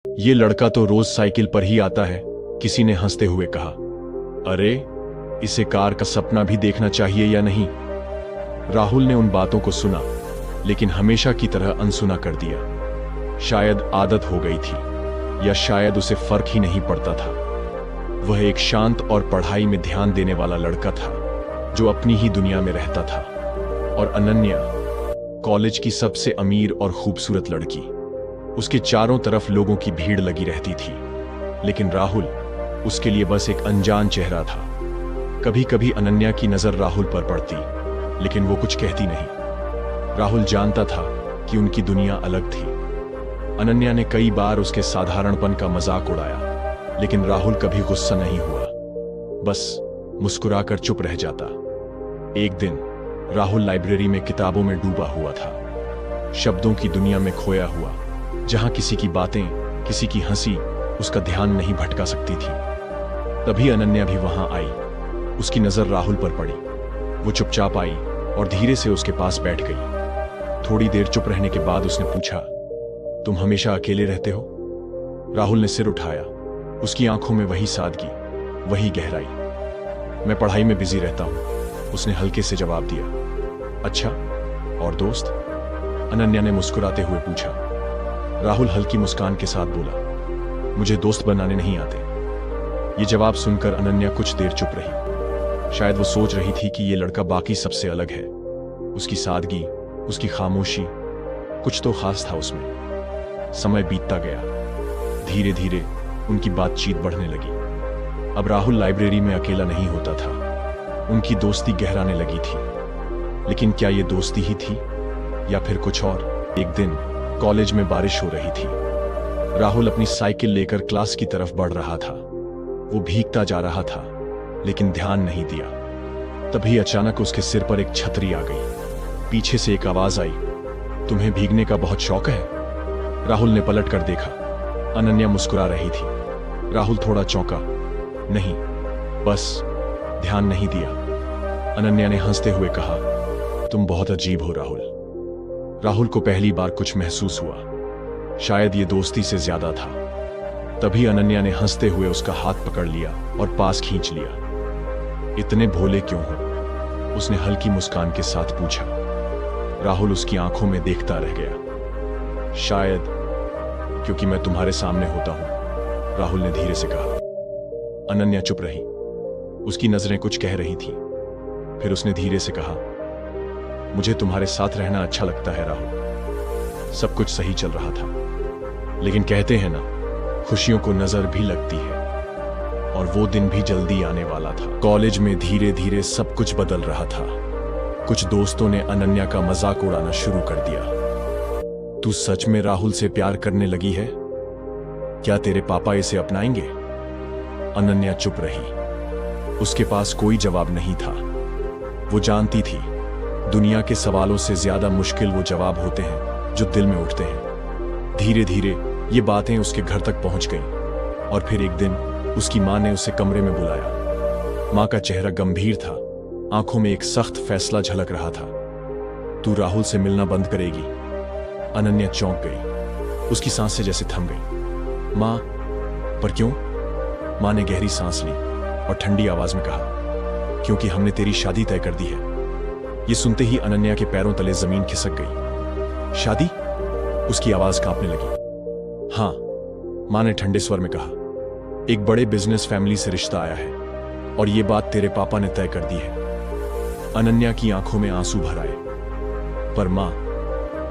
ये लड़का तो रोज साइकिल पर ही आता है, किसी ने हंसते हुए कहा। अरे, इसे कार का सपना भी देखना चाहिए या नहीं? राहुल ने उन बातों को सुना, लेकिन हमेशा की तरह अनसुना कर दिया। शायद आदत हो गई थी, या शायद उसे फर्क ही नहीं पड़ता था। वह एक शांत और पढ़ाई में ध्यान देने वाला लड़का था, जो अपनी ही दुनिया में रहता था। और अनन्या, कॉलेज की सबसे अमीर और खूबसूरत लड़की। उसके चारों तरफ लोगों की भीड़ लगी रहती थी, लेकिन राहुल उसके लिए बस एक अनजान चेहरा था। कभी कभी अनन्या की नजर राहुल पर पड़ती, लेकिन वो कुछ कहती नहीं। राहुल जानता था कि उनकी दुनिया अलग थी। अनन्या ने कई बार उसके साधारणपन का मजाक उड़ाया, लेकिन राहुल कभी गुस्सा नहीं हुआ, बस मुस्कुराकर चुप रह जाता। एक दिन राहुल लाइब्रेरी में किताबों में डूबा हुआ था, शब्दों की दुनिया में खोया हुआ, जहां किसी की बातें, किसी की हंसी उसका ध्यान नहीं भटका सकती थी। तभी अनन्या भी वहां आई। उसकी नजर राहुल पर पड़ी। वो चुपचाप आई और धीरे से उसके पास बैठ गई। थोड़ी देर चुप रहने के बाद उसने पूछा, तुम हमेशा अकेले रहते हो? राहुल ने सिर उठाया। उसकी आंखों में वही सादगी, वही गहराई। मैं पढ़ाई में बिजी रहता हूं, उसने हल्के से जवाब दिया। अच्छा, और दोस्त? अनन्या ने मुस्कुराते हुए पूछा। राहुल हल्की मुस्कान के साथ बोला, मुझे दोस्त बनाने नहीं आते। ये जवाब सुनकर अनन्या कुछ देर चुप रही। शायद वो सोच रही थी कि ये लड़का बाकी सबसे अलग है। उसकी सादगी, उसकी खामोशी, कुछ तो खास था उसमें। समय बीतता गया। धीरे धीरे उनकी बातचीत बढ़ने लगी। अब राहुल लाइब्रेरी में अकेला नहीं होता था। उनकी दोस्ती गहराने लगी थी। लेकिन क्या ये दोस्ती ही थी, या फिर कुछ और? एक दिन कॉलेज में बारिश हो रही थी। राहुल अपनी साइकिल लेकर क्लास की तरफ बढ़ रहा था। वो भीगता जा रहा था, लेकिन ध्यान नहीं दिया। तभी अचानक उसके सिर पर एक छतरी आ गई। पीछे से एक आवाज आई, तुम्हें भीगने का बहुत शौक है? राहुल ने पलट कर देखा। अनन्या मुस्कुरा रही थी। राहुल थोड़ा चौंका। नहीं, बस ध्यान नहीं दिया। अनन्या ने हंसते हुए कहा, तुम बहुत अजीब हो राहुल। राहुल को पहली बार कुछ महसूस हुआ, शायद ये दोस्ती से ज्यादा था। तभी अनन्या ने हंसते हुए उसका हाथ पकड़ लिया और पास खींच लिया। इतने भोले क्यों हो? उसने हल्की मुस्कान के साथ पूछा। राहुल उसकी आंखों में देखता रह गया। शायद क्योंकि मैं तुम्हारे सामने होता हूं, राहुल ने धीरे से कहा। अनन्या चुप रही। उसकी नजरें कुछ कह रही थी। फिर उसने धीरे से कहा, मुझे तुम्हारे साथ रहना अच्छा लगता है राहुल। सब कुछ सही चल रहा था, लेकिन कहते हैं ना, खुशियों को नजर भी लगती है। और वो दिन भी जल्दी आने वाला था। कॉलेज में धीरे धीरे सब कुछ बदल रहा था। कुछ दोस्तों ने अनन्या का मजाक उड़ाना शुरू कर दिया। तू सच में राहुल से प्यार करने लगी है? क्या तेरे पापा इसे अपनाएंगे? अनन्या चुप रही। उसके पास कोई जवाब नहीं था। वो जानती थी, दुनिया के सवालों से ज्यादा मुश्किल वो जवाब होते हैं जो दिल में उठते हैं। धीरे धीरे ये बातें उसके घर तक पहुंच गईं, और फिर एक दिन उसकी मां ने उसे कमरे में बुलाया। मां का चेहरा गंभीर था, आंखों में एक सख्त फैसला झलक रहा था। तू राहुल से मिलना बंद करेगी? अनन्या चौंक गई। उसकी सांसें जैसे थम गई। मां, पर क्यों? मां ने गहरी सांस ली और ठंडी आवाज में कहा, क्योंकि हमने तेरी शादी तय कर दी है। ये सुनते ही अनन्या के पैरों तले जमीन खिसक गई। शादी? उसकी आवाज कांपने लगी। हां, मां ने ठंडे स्वर में कहा, एक बड़े बिजनेस फैमिली से रिश्ता आया है, और ये बात तेरे पापा ने तय कर दी है। अनन्या की आंखों में आंसू भर आए। पर मां,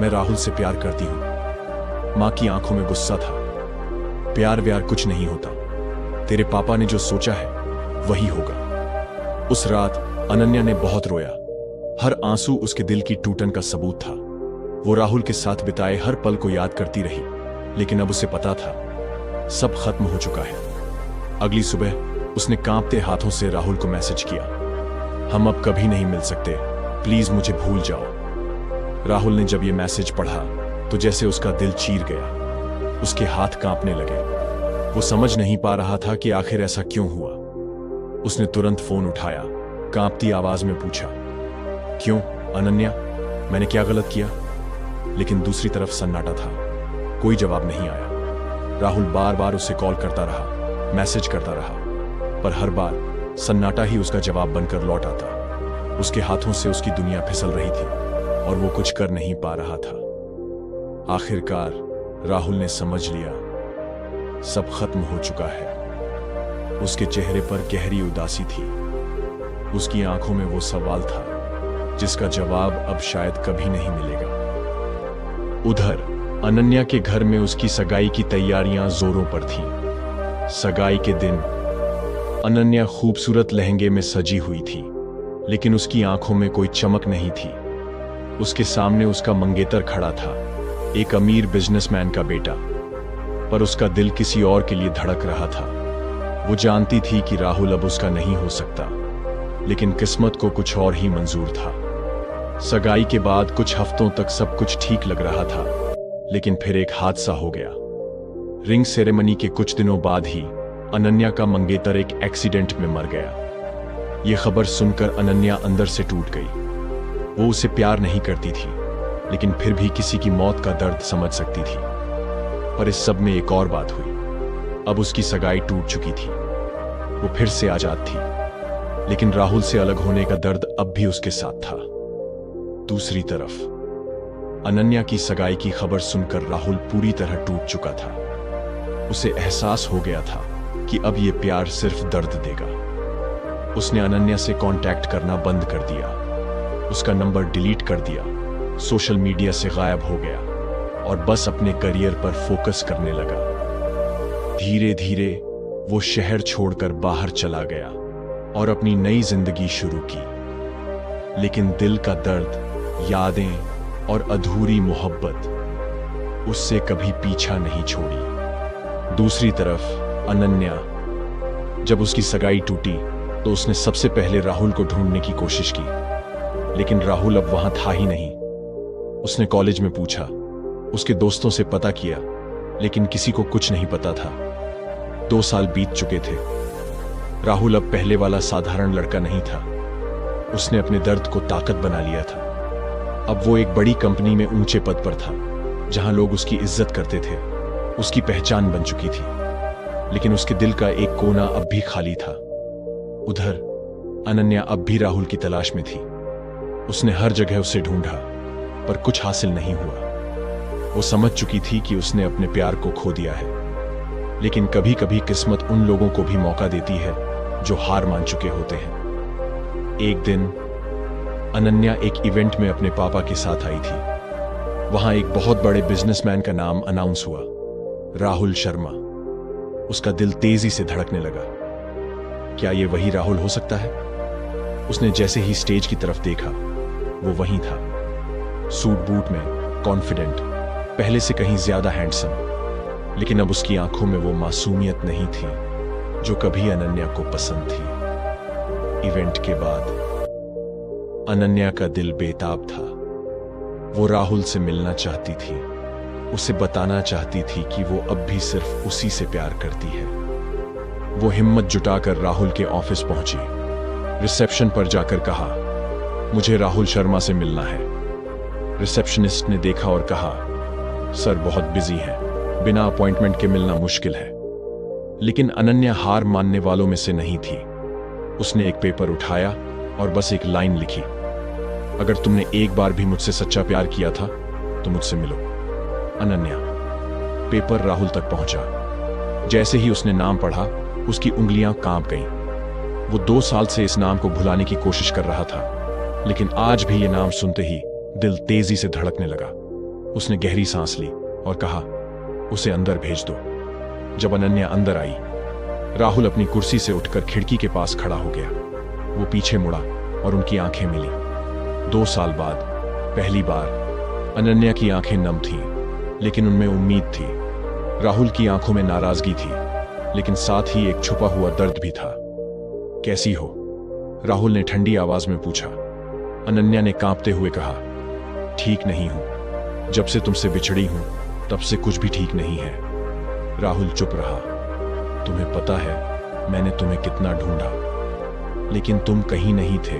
मैं राहुल से प्यार करती हूं। मां की आंखों में गुस्सा था। प्यार व्यार कुछ नहीं होता। तेरे पापा ने जो सोचा है वही होगा। उस रात अनन्या ने बहुत रोया। हर आंसू उसके दिल की टूटन का सबूत था। वो राहुल के साथ बिताए हर पल को याद करती रही, लेकिन अब उसे पता था, सब खत्म हो चुका है। अगली सुबह उसने कांपते हाथों से राहुल को मैसेज किया, हम अब कभी नहीं मिल सकते, प्लीज मुझे भूल जाओ। राहुल ने जब ये मैसेज पढ़ा तो जैसे उसका दिल चीर गया। उसके हाथ कांपने लगे। वो समझ नहीं पा रहा था कि आखिर ऐसा क्यों हुआ। उसने तुरंत फोन उठाया, कांपती आवाज में पूछा, क्यों अनन्या, मैंने क्या गलत किया? लेकिन दूसरी तरफ सन्नाटा था। कोई जवाब नहीं आया। राहुल बार बार उसे कॉल करता रहा, मैसेज करता रहा, पर हर बार सन्नाटा ही उसका जवाब बनकर लौट आता। उसके हाथों से उसकी दुनिया फिसल रही थी और वो कुछ कर नहीं पा रहा था। आखिरकार राहुल ने समझ लिया, सब खत्म हो चुका है। उसके चेहरे पर गहरी उदासी थी। उसकी आंखों में वो सवाल था जिसका जवाब अब शायद कभी नहीं मिलेगा। उधर अनन्या के घर में उसकी सगाई की तैयारियां जोरों पर थीं। सगाई के दिन अनन्या खूबसूरत लहंगे में सजी हुई थी, लेकिन उसकी आंखों में कोई चमक नहीं थी। उसके सामने उसका मंगेतर खड़ा था, एक अमीर बिजनेसमैन का बेटा, पर उसका दिल किसी और के लिए धड़क रहा था। वो जानती थी कि राहुल अब उसका नहीं हो सकता, लेकिन किस्मत को कुछ और ही मंजूर था। सगाई के बाद कुछ हफ्तों तक सब कुछ ठीक लग रहा था, लेकिन फिर एक हादसा हो गया। रिंग सेरेमनी के कुछ दिनों बाद ही अनन्या का मंगेतर एक एक्सीडेंट में मर गया। यह खबर सुनकर अनन्या अंदर से टूट गई। वो उसे प्यार नहीं करती थी, लेकिन फिर भी किसी की मौत का दर्द समझ सकती थी। पर इस सब में एक और बात हुई। अब उसकी सगाई टूट चुकी थी। वो फिर से आजाद थी, लेकिन राहुल से अलग होने का दर्द अब भी उसके साथ था। दूसरी तरफ अनन्या की सगाई की खबर सुनकर राहुल पूरी तरह टूट चुका था। उसे एहसास हो गया था कि अब ये प्यार सिर्फ दर्द देगा। उसने अनन्या से कांटेक्ट करना बंद कर दिया, उसका नंबर डिलीट कर दिया, सोशल मीडिया से गायब हो गया और बस अपने करियर पर फोकस करने लगा। धीरे धीरे वो शहर छोड़कर बाहर चला गया और अपनी नई जिंदगी शुरू की। लेकिन दिल का दर्द, यादें और अधूरी मोहब्बत उससे कभी पीछा नहीं छोड़ी। दूसरी तरफ अनन्या, जब उसकी सगाई टूटी तो उसने सबसे पहले राहुल को ढूंढने की कोशिश की, लेकिन राहुल अब वहां था ही नहीं। उसने कॉलेज में पूछा, उसके दोस्तों से पता किया, लेकिन किसी को कुछ नहीं पता था। 2 साल बीत चुके थे। राहुल अब पहले वाला साधारण लड़का नहीं था। उसने अपने दर्द को ताकत बना लिया था। अब वो एक बड़ी कंपनी में ऊंचे पद पर था, जहां लोग उसकी इज्जत करते थे। उसकी पहचान बन चुकी थी, लेकिन उसके दिल का एक कोना अब भी खाली था। उधर अनन्या अब भी राहुल की तलाश में थी। उसने हर जगह उसे ढूंढा, पर कुछ हासिल नहीं हुआ। वो समझ चुकी थी कि उसने अपने प्यार को खो दिया है, लेकिन कभी कभी किस्मत उन लोगों को भी मौका देती है जो हार मान चुके होते हैं। एक दिन अनन्या एक इवेंट में अपने पापा के साथ आई थी। वहां एक बहुत बड़े बिजनेसमैन का नाम अनाउंस हुआ, राहुल शर्मा। उसका दिल तेजी से धड़कने लगा। क्या ये वही राहुल हो सकता है? उसने जैसे ही स्टेज की तरफ देखा, वो वहीं था, सूट बूट में, कॉन्फिडेंट, पहले से कहीं ज्यादा हैंडसम। लेकिन अब उसकी आंखों में वो मासूमियत नहीं थी जो कभी अनन्या को पसंद थी। इवेंट के बाद अनन्या का दिल बेताब था। वो राहुल से मिलना चाहती थी, उसे बताना चाहती थी कि वो अब भी सिर्फ उसी से प्यार करती है। वो हिम्मत जुटाकर राहुल के ऑफिस पहुंची। रिसेप्शन पर जाकर कहा, मुझे राहुल शर्मा से मिलना है। रिसेप्शनिस्ट ने देखा और कहा, सर बहुत बिजी हैं, बिना अपॉइंटमेंट के मिलना मुश्किल है। लेकिन अनन्या हार मानने वालों में से नहीं थी। उसने एक पेपर उठाया और बस एक लाइन लिखी, अगर तुमने एक बार भी मुझसे सच्चा प्यार किया था तो मुझसे मिलो। अनन्या। पेपर राहुल तक पहुंचा। जैसे ही उसने नाम पढ़ा, उसकी उंगलियां कांप गईं। वो 2 साल से इस नाम को भुलाने की कोशिश कर रहा था, लेकिन आज भी ये नाम सुनते ही दिल तेजी से धड़कने लगा। उसने गहरी सांस ली और कहा, उसे अंदर भेज दो। जब अनन्या अंदर आई, राहुल अपनी कुर्सी से उठकर खिड़की के पास खड़ा हो गया। वो पीछे मुड़ा और उनकी आंखें मिली। 2 साल बाद पहली बार अनन्या की आंखें नम थीं, लेकिन उनमें उम्मीद थी। राहुल की आंखों में नाराजगी थी, लेकिन साथ ही एक छुपा हुआ दर्द भी था। कैसी हो? राहुल ने ठंडी आवाज में पूछा। अनन्या ने कांपते हुए कहा, ठीक नहीं हूं। जब से तुमसे बिछड़ी हूं, तब से कुछ भी ठीक नहीं है। राहुल चुप रहा। तुम्हें पता है, मैंने तुम्हें कितना ढूंढा, लेकिन तुम कहीं नहीं थे।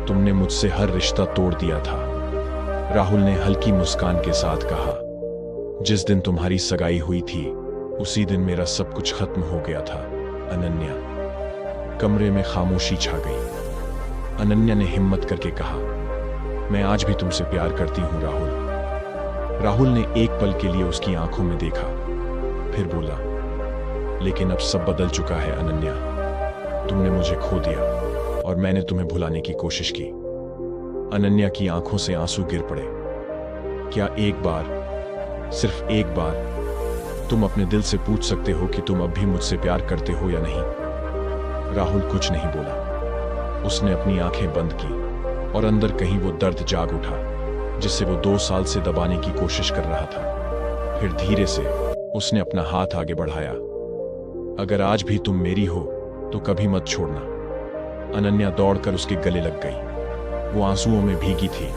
तुमने मुझसे हर रिश्ता तोड़ दिया था। राहुल ने हल्की मुस्कान के साथ कहा, जिस दिन तुम्हारी सगाई हुई थी, उसी दिन मेरा सब कुछ खत्म हो गया था अनन्या। कमरे में खामोशी छा गई। अनन्या ने हिम्मत करके कहा, मैं आज भी तुमसे प्यार करती हूं राहुल। राहुल ने एक पल के लिए उसकी आंखों में देखा, फिर बोला, लेकिन अब सब बदल चुका है अनन्या। तुमने मुझे खो दिया और मैंने तुम्हें भुलाने की कोशिश की। अनन्या की आंखों से आंसू गिर पड़े। क्या एक बार, सिर्फ एक बार, तुम अपने दिल से पूछ सकते हो कि तुम अब भी मुझसे प्यार करते हो या नहीं? राहुल कुछ नहीं बोला। उसने अपनी आंखें बंद की और अंदर कहीं वो दर्द जाग उठा जिसे वो 2 साल से दबाने की कोशिश कर रहा था। फिर धीरे से उसने अपना हाथ आगे बढ़ाया। अगर आज भी तुम मेरी हो तो कभी मत छोड़ना। अनन्या दौड़कर उसके गले लग गई। वो आंसुओं में भीगी थी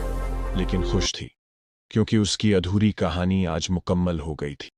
लेकिन खुश थी, क्योंकि उसकी अधूरी कहानी आज मुकम्मल हो गई थी।